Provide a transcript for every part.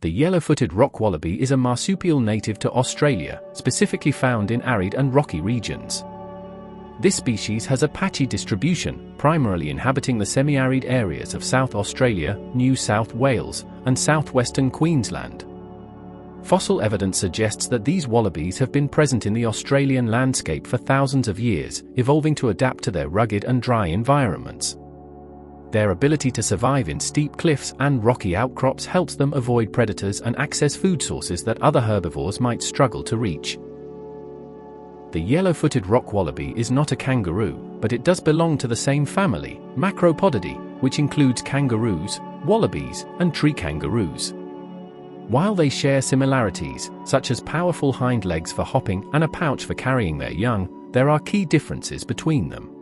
The yellow-footed rock wallaby is a marsupial native to Australia, specifically found in arid and rocky regions. This species has a patchy distribution, primarily inhabiting the semi-arid areas of South Australia, New South Wales, and southwestern Queensland. Fossil evidence suggests that these wallabies have been present in the Australian landscape for thousands of years, evolving to adapt to their rugged and dry environments. Their ability to survive in steep cliffs and rocky outcrops helps them avoid predators and access food sources that other herbivores might struggle to reach. The yellow-footed rock wallaby is not a kangaroo, but it does belong to the same family, Macropodidae, which includes kangaroos, wallabies, and tree kangaroos. While they share similarities, such as powerful hind legs for hopping and a pouch for carrying their young, there are key differences between them.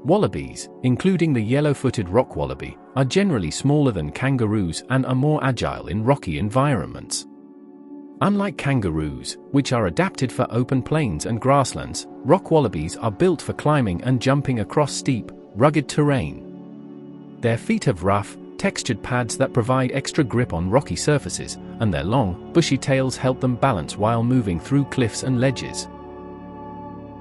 Wallabies, including the yellow-footed rock wallaby, are generally smaller than kangaroos and are more agile in rocky environments. Unlike kangaroos, which are adapted for open plains and grasslands, rock wallabies are built for climbing and jumping across steep, rugged terrain. Their feet have rough, textured pads that provide extra grip on rocky surfaces, and their long, bushy tails help them balance while moving through cliffs and ledges.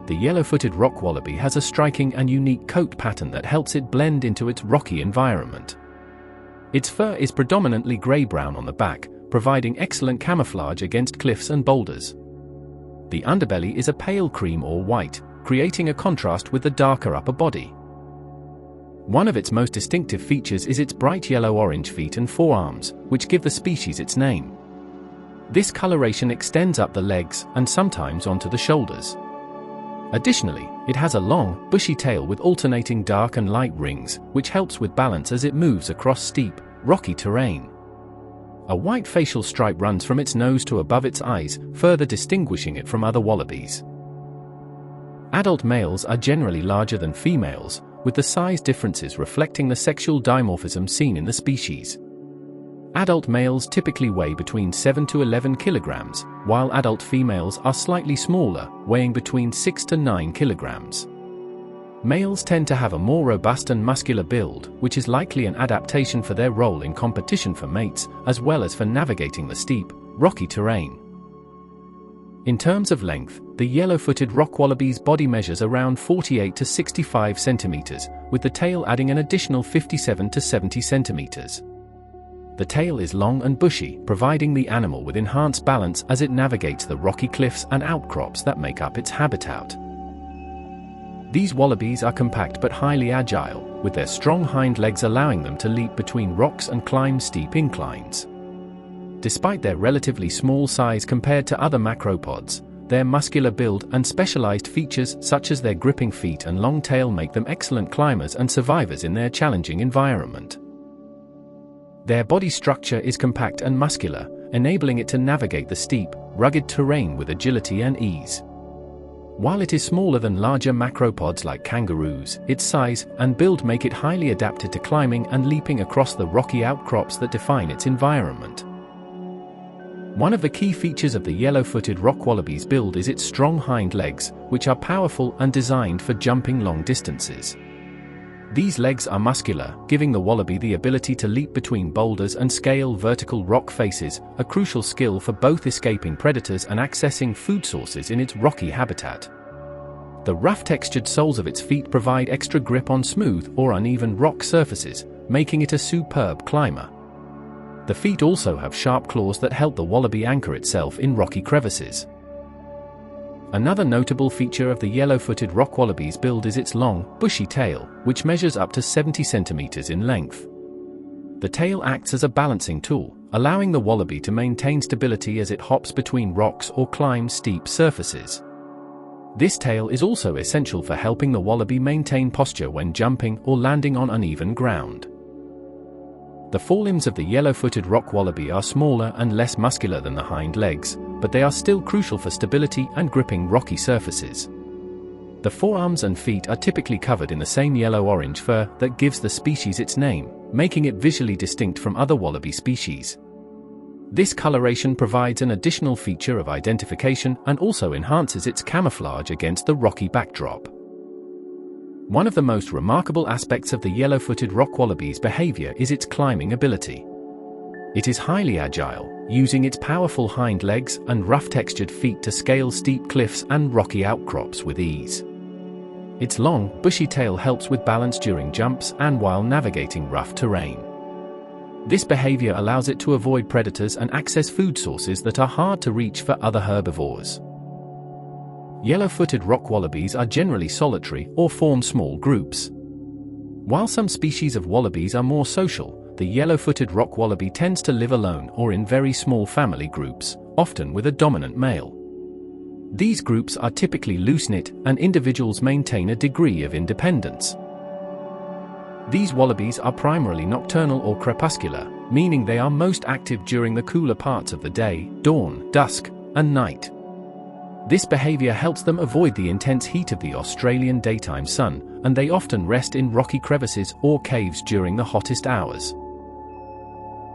The yellow-footed rock wallaby has a striking and unique coat pattern that helps it blend into its rocky environment. Its fur is predominantly grey-brown on the back, providing excellent camouflage against cliffs and boulders. The underbelly is a pale cream or white, creating a contrast with the darker upper body. One of its most distinctive features is its bright yellow-orange feet and forearms, which give the species its name. This coloration extends up the legs and sometimes onto the shoulders. Additionally, it has a long, bushy tail with alternating dark and light rings, which helps with balance as it moves across steep, rocky terrain. A white facial stripe runs from its nose to above its eyes, further distinguishing it from other wallabies. Adult males are generally larger than females, with the size differences reflecting the sexual dimorphism seen in the species. Adult males typically weigh between 7 to 11 kilograms, while adult females are slightly smaller, weighing between 6 to 9 kilograms. Males tend to have a more robust and muscular build, which is likely an adaptation for their role in competition for mates, as well as for navigating the steep, rocky terrain. In terms of length, the yellow-footed rock wallaby's body measures around 48 to 65 centimeters, with the tail adding an additional 57 to 70 centimeters. The tail is long and bushy, providing the animal with enhanced balance as it navigates the rocky cliffs and outcrops that make up its habitat. These wallabies are compact but highly agile, with their strong hind legs allowing them to leap between rocks and climb steep inclines. Despite their relatively small size compared to other macropods, their muscular build and specialized features such as their gripping feet and long tail make them excellent climbers and survivors in their challenging environment. Their body structure is compact and muscular, enabling it to navigate the steep, rugged terrain with agility and ease. While it is smaller than larger macropods like kangaroos, its size and build make it highly adapted to climbing and leaping across the rocky outcrops that define its environment. One of the key features of the yellow-footed rock wallaby's build is its strong hind legs, which are powerful and designed for jumping long distances. These legs are muscular, giving the wallaby the ability to leap between boulders and scale vertical rock faces, a crucial skill for both escaping predators and accessing food sources in its rocky habitat. The rough textured soles of its feet provide extra grip on smooth or uneven rock surfaces, making it a superb climber. The feet also have sharp claws that help the wallaby anchor itself in rocky crevices. Another notable feature of the yellow-footed rock wallaby's build is its long, bushy tail, which measures up to 70 centimeters in length. The tail acts as a balancing tool, allowing the wallaby to maintain stability as it hops between rocks or climbs steep surfaces. This tail is also essential for helping the wallaby maintain posture when jumping or landing on uneven ground. The forelimbs of the yellow-footed rock wallaby are smaller and less muscular than the hind legs, but they are still crucial for stability and gripping rocky surfaces. The forearms and feet are typically covered in the same yellow-orange fur that gives the species its name, making it visually distinct from other wallaby species. This coloration provides an additional feature of identification and also enhances its camouflage against the rocky backdrop. One of the most remarkable aspects of the yellow-footed rock wallaby's behavior is its climbing ability. It is highly agile, using its powerful hind legs and rough-textured feet to scale steep cliffs and rocky outcrops with ease. Its long, bushy tail helps with balance during jumps and while navigating rough terrain. This behavior allows it to avoid predators and access food sources that are hard to reach for other herbivores. Yellow-footed rock wallabies are generally solitary or form small groups. While some species of wallabies are more social, the yellow-footed rock wallaby tends to live alone or in very small family groups, often with a dominant male. These groups are typically loose-knit, and individuals maintain a degree of independence. These wallabies are primarily nocturnal or crepuscular, meaning they are most active during the cooler parts of the day, dawn, dusk, and night. This behavior helps them avoid the intense heat of the Australian daytime sun, and they often rest in rocky crevices or caves during the hottest hours.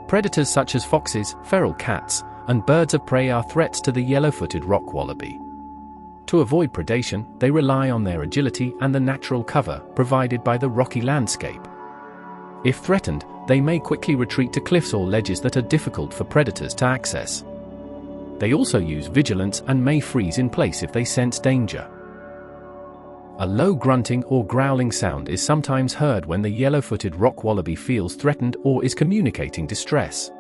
Predators such as foxes, feral cats, and birds of prey are threats to the yellow-footed rock wallaby. To avoid predation, they rely on their agility and the natural cover provided by the rocky landscape. If threatened, they may quickly retreat to cliffs or ledges that are difficult for predators to access. They also use vigilance and may freeze in place if they sense danger. A low grunting or growling sound is sometimes heard when the yellow-footed rock wallaby feels threatened or is communicating distress.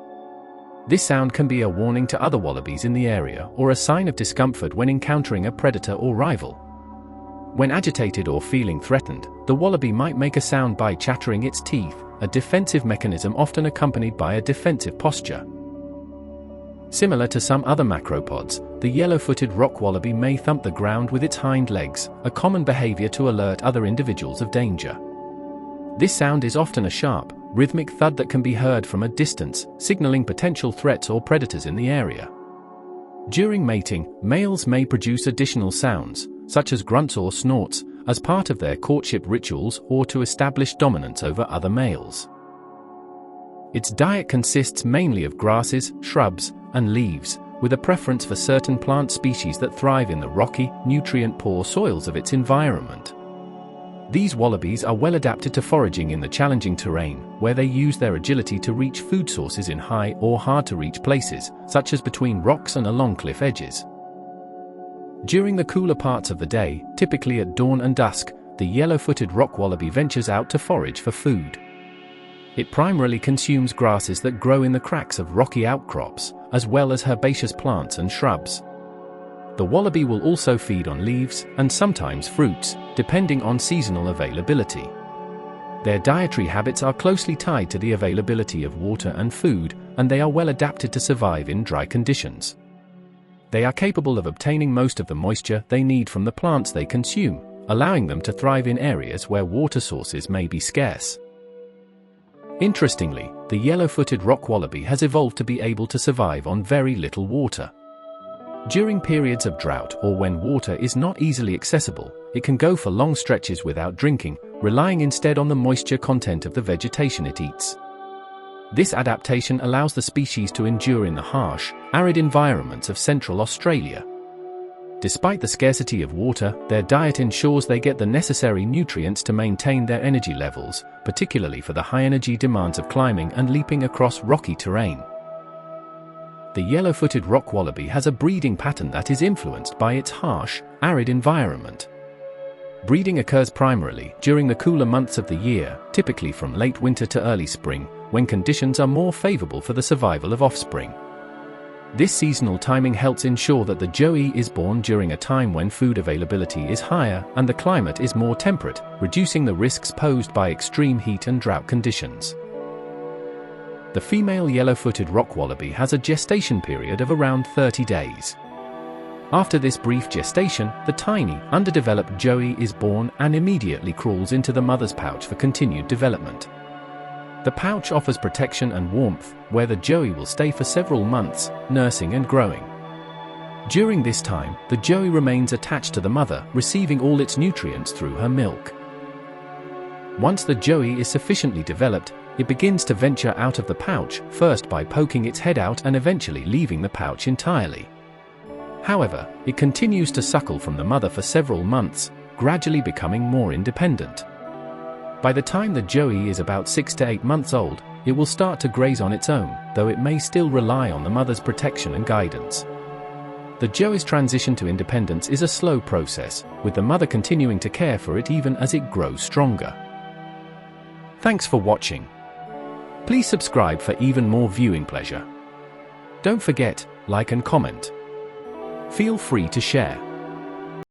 This sound can be a warning to other wallabies in the area or a sign of discomfort when encountering a predator or rival. When agitated or feeling threatened, the wallaby might make a sound by chattering its teeth, a defensive mechanism often accompanied by a defensive posture. Similar to some other macropods, the yellow-footed rock wallaby may thump the ground with its hind legs, a common behavior to alert other individuals of danger. This sound is often a sharp, rhythmic thud that can be heard from a distance, signaling potential threats or predators in the area. During mating, males may produce additional sounds, such as grunts or snorts, as part of their courtship rituals or to establish dominance over other males. Its diet consists mainly of grasses, shrubs, and leaves, with a preference for certain plant species that thrive in the rocky, nutrient-poor soils of its environment. These wallabies are well adapted to foraging in the challenging terrain, where they use their agility to reach food sources in high or hard-to-reach places, such as between rocks and along cliff edges. During the cooler parts of the day, typically at dawn and dusk, the yellow-footed rock wallaby ventures out to forage for food. It primarily consumes grasses that grow in the cracks of rocky outcrops, as well as herbaceous plants and shrubs. The wallaby will also feed on leaves, and sometimes fruits, depending on seasonal availability. Their dietary habits are closely tied to the availability of water and food, and they are well adapted to survive in dry conditions. They are capable of obtaining most of the moisture they need from the plants they consume, allowing them to thrive in areas where water sources may be scarce. Interestingly, the yellow-footed rock wallaby has evolved to be able to survive on very little water. During periods of drought or when water is not easily accessible, it can go for long stretches without drinking, relying instead on the moisture content of the vegetation it eats. This adaptation allows the species to endure in the harsh, arid environments of central Australia. Despite the scarcity of water, their diet ensures they get the necessary nutrients to maintain their energy levels, particularly for the high-energy demands of climbing and leaping across rocky terrain. The yellow-footed rock wallaby has a breeding pattern that is influenced by its harsh, arid environment. Breeding occurs primarily during the cooler months of the year, typically from late winter to early spring, when conditions are more favorable for the survival of offspring. This seasonal timing helps ensure that the joey is born during a time when food availability is higher and the climate is more temperate, reducing the risks posed by extreme heat and drought conditions. The female yellow-footed rock wallaby has a gestation period of around 30 days. After this brief gestation, the tiny, underdeveloped joey is born and immediately crawls into the mother's pouch for continued development. The pouch offers protection and warmth, where the joey will stay for several months, nursing and growing. During this time, the joey remains attached to the mother, receiving all its nutrients through her milk. Once the joey is sufficiently developed, it begins to venture out of the pouch, first by poking its head out and eventually leaving the pouch entirely. However, it continues to suckle from the mother for several months, gradually becoming more independent. By the time the joey is about 6 to 8 months old, it will start to graze on its own, though it may still rely on the mother's protection and guidance. The joey's transition to independence is a slow process, with the mother continuing to care for it even as it grows stronger. Thanks for watching. Please subscribe for even more viewing pleasure. Don't forget, like and comment. Feel free to share.